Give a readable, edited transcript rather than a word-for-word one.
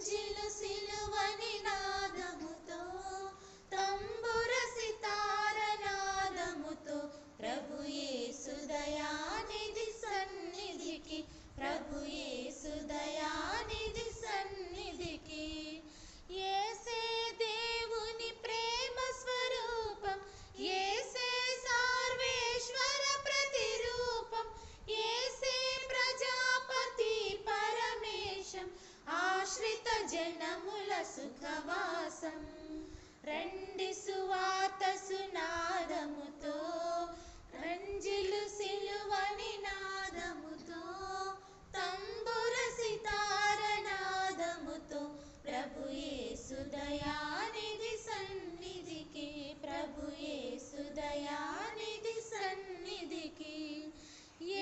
మంజిలు సిలువని నాదముతో తంబుర సితార నాదముతో ప్రభు యేసు దయానిధి సన్నిధికి ప్రభు యేసు దయానిధి సన్నిధికి యేసే దేవుని ప్రేమ స్వరూపం యేసే సర్వేశ్వర ప్రతిరూపం యేసే ప్రజాపతి పరమేశం ఆశ్రిత జనముల సుఖవాసం రండి సువా